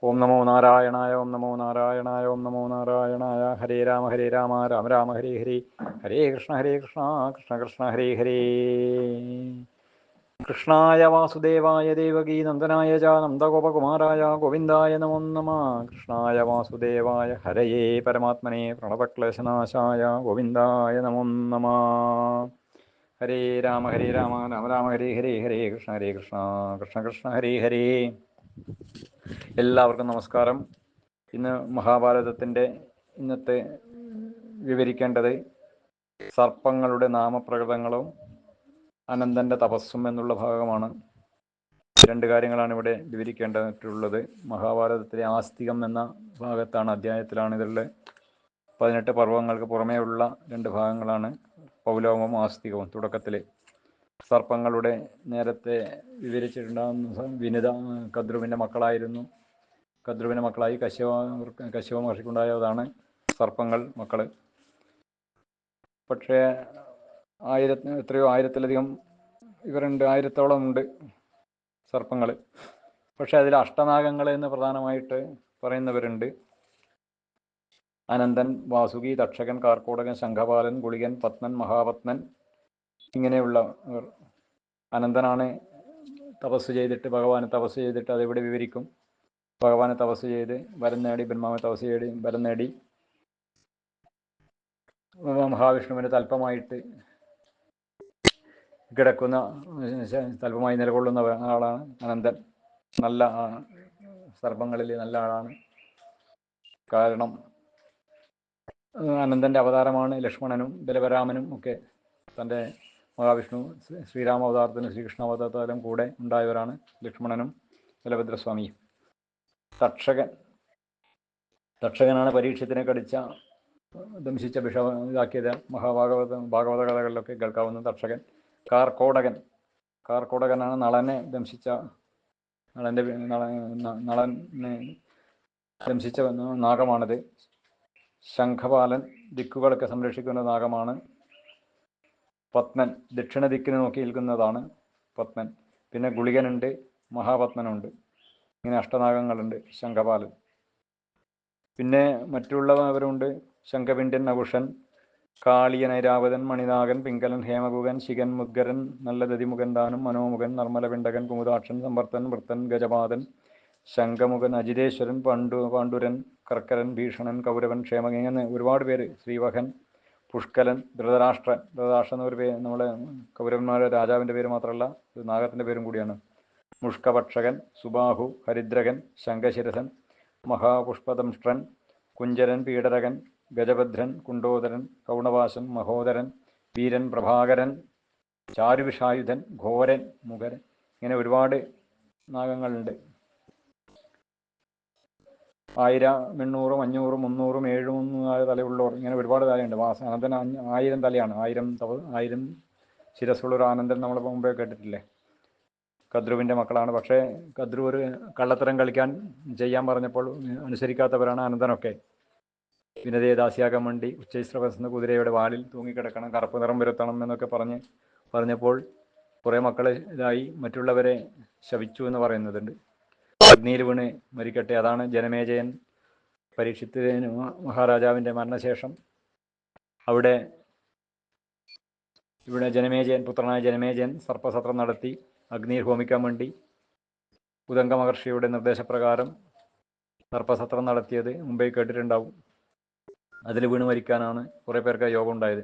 ഓം നമോ നാരായണായ ഓം നമോ നാരായണായ ഓം നമോ നാരായണായ. ഹരേ രാമ രാമ രാമ ഹരേ ഹരേ. ഹരേ കൃഷ്ണ കൃഷ്ണ കൃഷ്ണ ഹരേ ഹരേ. കൃഷ്ണായ വാസുദേവായ ദേവകീ നന്ദനായ ച നന്ദഗോപകുമാരായ ഗോവിന്ദായ നമോ നമഃ. കൃഷ്ണായ വാസുദേവായ ഹരയേ പരമാത്മനെ പ്രണവക്ലേശനാശായ ഗോവിന്ദായ നമോ നമഃ. ഹരേ രാമ രാമ രാമ ഹരേ ഹരേ. ഹരേ കൃഷ്ണ കൃഷ്ണ കൃഷ്ണ ഹരേ ഹരേ. എല്ലാവർക്കും നമസ്കാരം. ഇന്ന് മഹാഭാരതത്തിൻ്റെ ഇന്നത്തെ വിവരിക്കേണ്ടത് സർപ്പങ്ങളുടെ നാമപ്രകടങ്ങളും അനന്തൻ്റെ തപസ്സും എന്നുള്ള ഭാഗമാണ്. രണ്ട് കാര്യങ്ങളാണ് ഇവിടെ വിവരിക്കേണ്ടതായിട്ടുള്ളത്. മഹാഭാരതത്തിലെ ആസ്തികം എന്ന ഭാഗത്താണ്, അധ്യായത്തിലാണ് ഇതുള്ള 18 പർവ്വങ്ങൾക്ക് പുറമേയുള്ള 2 ഭാഗങ്ങളാണ് പൗലോമവും ആസ്തികവും. തുടക്കത്തിൽ സർപ്പങ്ങളുടെ നേരത്തെ വിവരിച്ചിട്ടുണ്ടാകുന്ന വിനിത കദ്രുവിൻ്റെ മക്കളായിരുന്നു. കദ്രുവിൻ്റെ മക്കളായി കശ്യപ മഹർഷിക്കുണ്ടായതാണ് സർപ്പങ്ങൾ മക്കൾ. പക്ഷേ ആയിരത്തിലധികം ഇവരുണ്ട്, 1000-ഓളം ഉണ്ട് സർപ്പങ്ങൾ. പക്ഷെ അതിൽ അഷ്ടനാഗങ്ങൾ എന്ന് പ്രധാനമായിട്ട് പറയുന്നവരുണ്ട്. അനന്തൻ, വാസുകി, തക്ഷകൻ, കാർക്കോടകൻ, ശംഖപാലൻ, ഗുളികൻ, പത്മൻ, മഹാപത്മൻ ഇങ്ങനെയുള്ളവർ. അനന്തനാണ് തപസ് ചെയ്തിട്ട്, ഭഗവാനെ തപസ് ചെയ്തിട്ട്, അതെവിടെ വിവരിക്കും. ഭഗവാനെ തപസ് ചെയ്ത് വരം നേടി, ബ്രഹ്മാവിനെ തപസ് ചെയ്ത് വരം നേടി മഹാവിഷ്ണുവിന് തൽപ്പമായിട്ട് കിടക്കുന്ന, തൽപ്പമായി നിലകൊള്ളുന്ന ആളാണ് അനന്തൻ. നല്ല സർപ്പങ്ങളിൽ നല്ല ആളാണ്. കാരണം അനന്തൻ്റെ അവതാരമാണ് ലക്ഷ്മണനും ബലവരാമനും ഒക്കെ. തൻ്റെ മഹാവിഷ്ണു ശ്രീരാമാവതാരത്തിനും ശ്രീകൃഷ്ണാവതാരത്തിലും കൂടെ ഉണ്ടായവരാണ് ലക്ഷ്മണനും ബലഭദ്രസ്വാമിയും. തക്ഷകനാണ് പരീക്ഷത്തിനെ ദംശിച്ച ഇതാക്കിയത്. ഭാഗവത കഥകളിലൊക്കെ കേൾക്കാവുന്ന തക്ഷകൻ. കാർക്കോടകനാണ് നളനെ ദംശിച്ച നാഗമാണിത്. ശംഖപാലൻ ദിക്കുകളൊക്കെ സംരക്ഷിക്കുന്ന നാഗമാണ്. പത്മൻ ദക്ഷിണ ദിക്കിന് നോക്കി നിൽക്കുന്നതാണ് പത്മൻ. പിന്നെ ഗുളികനുണ്ട്, മഹാപത്മനുണ്ട്. ഇങ്ങനെ അഷ്ടനാഗങ്ങളുണ്ട്. ശംഖപാലൻ. പിന്നെ മറ്റുള്ളവരുണ്ട്. ശംഖപിണ്ഡൻ, നകുഷൻ, കാളിയൻ, ഐരാവതൻ, മണിനാഗൻ, പിങ്കലൻ, ഹേമകുകൻ, ശിഖൻ, മുദ്ഗരൻ, നല്ല ദതിമുഖൻ, ദാനം, മനോമുഖൻ, നർമ്മലപിണ്ഡകൻ, കുമുദാക്ഷൻ, സമ്പർത്തൻ, വൃത്തൻ, ഗജപാതൻ, ശംഖമുഖൻ, അജിതേശ്വരൻ, പാണ്ഡുരൻ, കർക്കരൻ, ഭീഷണൻ, കൗരവൻ, ക്ഷേമകൻ, ഇങ്ങനെ ഒരുപാട് പേര്. ശ്രീവഹൻ, പുഷ്കലൻ, ധൃതരാഷ്ട്രൻ എന്നൊരു പേര് നമ്മളെ കൗരവന്മാരുടെ രാജാവിൻ്റെ പേര് മാത്രമല്ല, നാഗത്തിൻ്റെ പേരും കൂടിയാണ്. മുഷ്കപക്ഷകൻ, സുബാഹു, ഹരിദ്രകൻ, ശംഖശിരസൻ, മഹാപുഷ്പദംഷ്ട്രൻ, കുഞ്ചരൻ, പീഡരകൻ, ഗജഭദ്രൻ, കുണ്ടോദരൻ, കൗണവാസൻ, മഹോദരൻ, വീരൻ, പ്രഭാകരൻ, ചാരുവിഷായുധൻ, ഘോരൻ, മുഖരൻ, ഇങ്ങനെ ഒരുപാട് നാഗങ്ങളുണ്ട്. 1000, 800, 500, 300, 700 തലയുള്ളവർ, ഇങ്ങനെ ഒരുപാട് തലയുണ്ട്. അനന്തൻ 1000 തലയാണ്. 1000 ശിരസ്സുള്ളൊരു ആനന്ദൻ നമ്മൾ മുമ്പേ കേട്ടിട്ടില്ലേ. കദ്രുവിൻ്റെ മക്കളാണ്. പക്ഷേ കദ്രു ഒരു കള്ളത്തരം ചെയ്യാൻ പറഞ്ഞപ്പോൾ അനുസരിക്കാത്തവരാണ് അനന്തനൊക്കെ. വിനതയെ ദാസിയാക്കാൻ വേണ്ടി ഉച്ചൈശ്രവസ് എന്ന കുതിരയുടെ വാലിൽ തൂങ്ങിക്കിടക്കണം, കറുപ്പ് നിറം വരുത്തണം എന്നൊക്കെ പറഞ്ഞപ്പോൾ കുറേ മക്കൾ ഇതായി മറ്റുള്ളവരെ ശപിച്ചു എന്ന് പറയുന്നതുണ്ട്. അഗ്നിയിൽ വീണ് മരിക്കട്ടെ. അതാണ് ജനമേജയൻ പരീക്ഷിത്തിന് മഹാരാജാവിൻ്റെ മരണശേഷം ഇവിടെ പുത്രനായ ജനമേജയൻ സർപ്പസത്രം നടത്തി അഗ്നിയിൽ ഹോമിക്കാൻ വേണ്ടി ഉദംഗ മഹർഷിയുടെ നിർദ്ദേശപ്രകാരം സർപ്പസത്രം നടത്തിയത് മുമ്പേ കേട്ടിട്ടുണ്ടാവും. അതിൽ വീണ് മരിക്കാനാണ് കുറേ പേർക്ക് യോഗം ഉണ്ടായത്.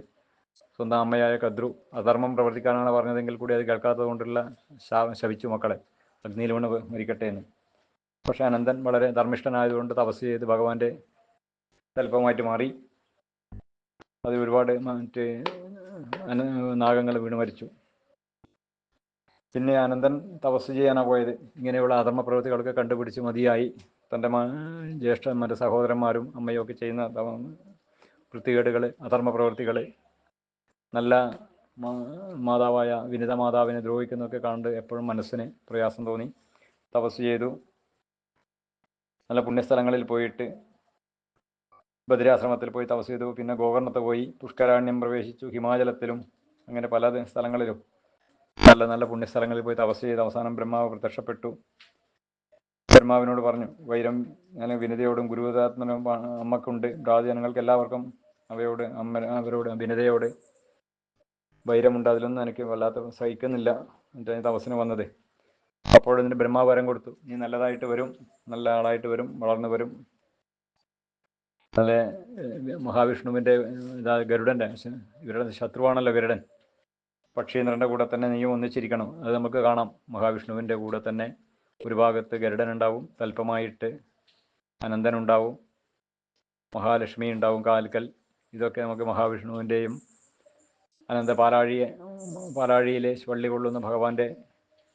സ്വന്തം അമ്മയായ കദ്രു അധർമ്മം പ്രവർത്തിക്കാനാണ് പറഞ്ഞതെങ്കിൽ കൂടി അത് കേൾക്കാത്തത് കൊണ്ടുള്ള ശപിച്ചു മക്കളെ, അഗ്നിയിൽ വീണ് മരിക്കട്ടെ എന്ന്. പക്ഷേ അനന്തൻ വളരെ ധർമ്മിഷ്ഠനായതുകൊണ്ട് തപസ് ചെയ്ത് ഭഗവാന്റെ തൽപ്പമായിട്ട് മാറി. അത് ഒരുപാട് നാഗങ്ങൾ വീണ് മരിച്ചു. പിന്നെ അനന്തൻ തപസ് ചെയ്യാനാണ് പോയത്. ഇങ്ങനെയുള്ള അധർമ്മ പ്രവൃത്തികളൊക്കെ കണ്ടുപിടിച്ച് മതിയായി. തൻ്റെ ജ്യേഷ്ഠന്മാരുടെ സഹോദരന്മാരും അമ്മയും ഒക്കെ ചെയ്യുന്ന വൃത്തികേടുകൾ, അധർമ്മ പ്രവൃത്തികൾ, നല്ല മാതാവായ വിനിത മാതാവിനെ ദ്രോഹിക്കുന്നതൊക്കെ കണ്ട് എപ്പോഴും മനസ്സിന് പ്രയാസം തോന്നി. തപസ് ചെയ്തു. നല്ല പുണ്യസ്ഥലങ്ങളിൽ പോയിട്ട് ബദ്രാശ്രമത്തിൽ പോയി തപസ് ചെയ്തു. പിന്നെ ഗോകർണത്ത് പോയി പുഷ്കരാണ്യം പ്രവേശിച്ചു. ഹിമാചലത്തിലും അങ്ങനെ പല സ്ഥലങ്ങളിലും നല്ല നല്ല പുണ്യസ്ഥലങ്ങളിൽ പോയി തപസ് ചെയ്ത് അവസാനം ബ്രഹ്മാവ് പ്രത്യക്ഷപ്പെട്ടു. ബ്രഹ്മാവിനോട് പറഞ്ഞു, വൈരം ഞാൻ വിനതയോടും ഗുരുദാത്മനും അമ്മക്കുണ്ട്, ബ്രാഹ്ജനങ്ങൾക്ക് എല്ലാവർക്കും അവരോട് വിനതയോട് വൈരമുണ്ട്, അതിലൊന്നും എനിക്ക് വല്ലാത്ത സഹിക്കുന്നില്ല എൻ്റെ തപസ്സിന് വന്നത്. അപ്പോഴതിന് ബ്രഹ്മാവ് വരം കൊടുത്തു, നീ നല്ലതായിട്ട് വരും, നല്ല ആളായിട്ട് വരും, വളർന്നു വരും. നല്ല മഹാവിഷ്ണുവിൻ്റെ ഗരുഡൻ്റെ ഇവരുടെ ശത്രുവാണല്ലോ ഗരുഡൻ. പക്ഷീന്ദ്രൻ്റെ കൂടെ തന്നെ നീയും ഒന്നിച്ചിരിക്കണം. അത് നമുക്ക് കാണാം. മഹാവിഷ്ണുവിൻ്റെ കൂടെ തന്നെ ഒരു ഭാഗത്ത് ഗരുഡൻ ഉണ്ടാവും, തൽപ്പമായിട്ട് അനന്തനുണ്ടാവും, മഹാലക്ഷ്മി ഉണ്ടാവും കാൽക്കൽ. ഇതൊക്കെ നമുക്ക് മഹാവിഷ്ണുവിൻ്റെയും അനന്ത പാലാഴിയിലെ വള്ളി കൊള്ളുന്ന ഭഗവാന്റെ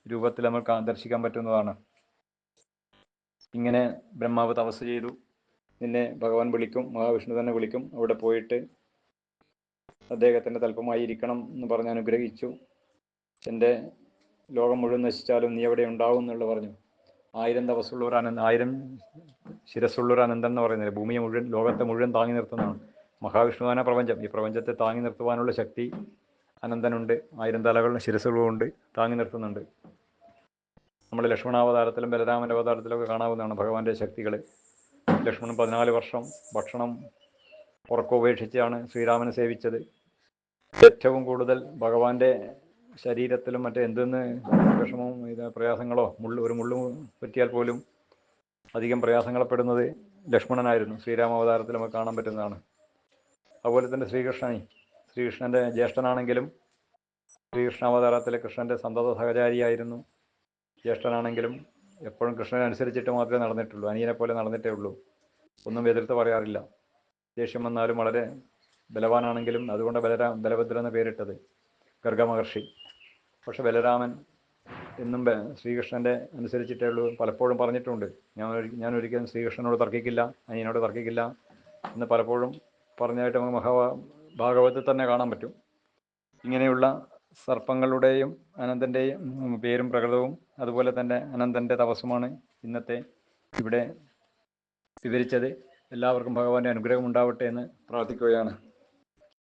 രൂപത്തിൽ നമുക്ക് ദർശിക്കാൻ പറ്റുന്നതാണ്. ഇങ്ങനെ ബ്രഹ്മാവ് തപസ് ചെയ്തു. നിന്നെ ഭഗവാൻ വിളിക്കും, മഹാവിഷ്ണു തന്നെ വിളിക്കും. അവിടെ പോയിട്ട് അദ്ദേഹത്തിൻ്റെ തൽപ്പമായിരിക്കണം എന്ന് പറഞ്ഞ് അനുഗ്രഹിച്ചു. എൻ്റെ ലോകം മുഴുവൻ നശിച്ചാലും നീ എവിടെ ഉണ്ടാവും എന്നുള്ള പറഞ്ഞു. 1000 തപസ്സുള്ളവർ 1000 ശിരസ്സുള്ളൊരു അനന്തൻ എന്ന് പറയുന്നത് ഭൂമിയെ മുഴുവൻ, ലോകത്തെ മുഴുവൻ താങ്ങി നിർത്തുന്നതാണ്. മഹാവിഷ്ണുവാന പ്രപഞ്ചം. ഈ പ്രപഞ്ചത്തെ താങ്ങി നിർത്തുവാനുള്ള ശക്തി അനന്തനുണ്ട്. 1000 തലകളും ശിരസ്സുകളുമുണ്ട്, താങ്ങി നിർത്തുന്നുണ്ട്. നമ്മൾ ലക്ഷ്മണാവതാരത്തിലും ബലരാമൻ്റെ അവതാരത്തിലൊക്കെ കാണാവുന്നതാണ് ഭഗവാന്റെ ശക്തികൾ. ലക്ഷ്മണൻ 14 വർഷം ഭക്ഷണം ഉറക്കം ഉപേക്ഷിച്ചാണ് ശ്രീരാമനെ സേവിച്ചത്. ഏറ്റവും കൂടുതൽ ഭഗവാന്റെ ശരീരത്തിലും എന്തെന്ന് വിഷമവും പ്രയാസങ്ങളോ ഒരു മുള്ളു പറ്റിയാൽ പോലും അധികം പ്രയാസങ്ങളപ്പെടുന്നത് ലക്ഷ്മണനായിരുന്നു. ശ്രീരാമാവതാരത്തിൽ നമുക്ക് കാണാൻ പറ്റുന്നതാണ്. അതുപോലെ തന്നെ ശ്രീകൃഷ്ണൻ്റെ ജ്യേഷ്ഠനാണെങ്കിലും ശ്രീകൃഷ്ണാവതാരത്തിലെ കൃഷ്ണൻ്റെ സന്തത സഹചാരിയായിരുന്നു. ജ്യേഷ്ഠനാണെങ്കിലും എപ്പോഴും കൃഷ്ണനെ അനുസരിച്ചിട്ട് മാത്രമേ നടന്നിട്ടുള്ളൂ. അനിയനെ പോലെ നടന്നിട്ടേ ഉള്ളൂ. ഒന്നും എതിർത്ത് പറയാറില്ല. ദേഷ്യം വന്നാലും വളരെ ബലവാനാണെങ്കിലും അതുകൊണ്ട് ബലഭദ്രൻ എന്ന പേരിട്ടത് ഗർഗമഹർഷി. പക്ഷെ ബലരാമൻ എന്നും ശ്രീകൃഷ്ണൻ്റെ അനുസരിച്ചിട്ടേ ഉള്ളൂ. പലപ്പോഴും പറഞ്ഞിട്ടുണ്ട്, ഞാൻ ഒരിക്കലും ശ്രീകൃഷ്ണനോട് തർക്കിക്കില്ല, അനിയനോട് തർക്കിക്കില്ല എന്ന് പലപ്പോഴും പറഞ്ഞായിട്ട് നമുക്ക് ഭാഗവതത്തിൽ തന്നെ കാണാൻ പറ്റും. ഇങ്ങനെയുള്ള സർപ്പങ്ങളുടെയും അനന്തൻ്റെയും പേരും പ്രകൃതവും അതുപോലെ തന്നെ അനന്തൻ്റെ തപസ്സുമാണ് ഇന്നത്തെ ഇവിടെ വിവരിച്ചത്. എല്ലാവർക്കും ഭഗവാന്റെ അനുഗ്രഹം ഉണ്ടാവട്ടെ എന്ന് പ്രാർത്ഥിക്കുകയാണ്.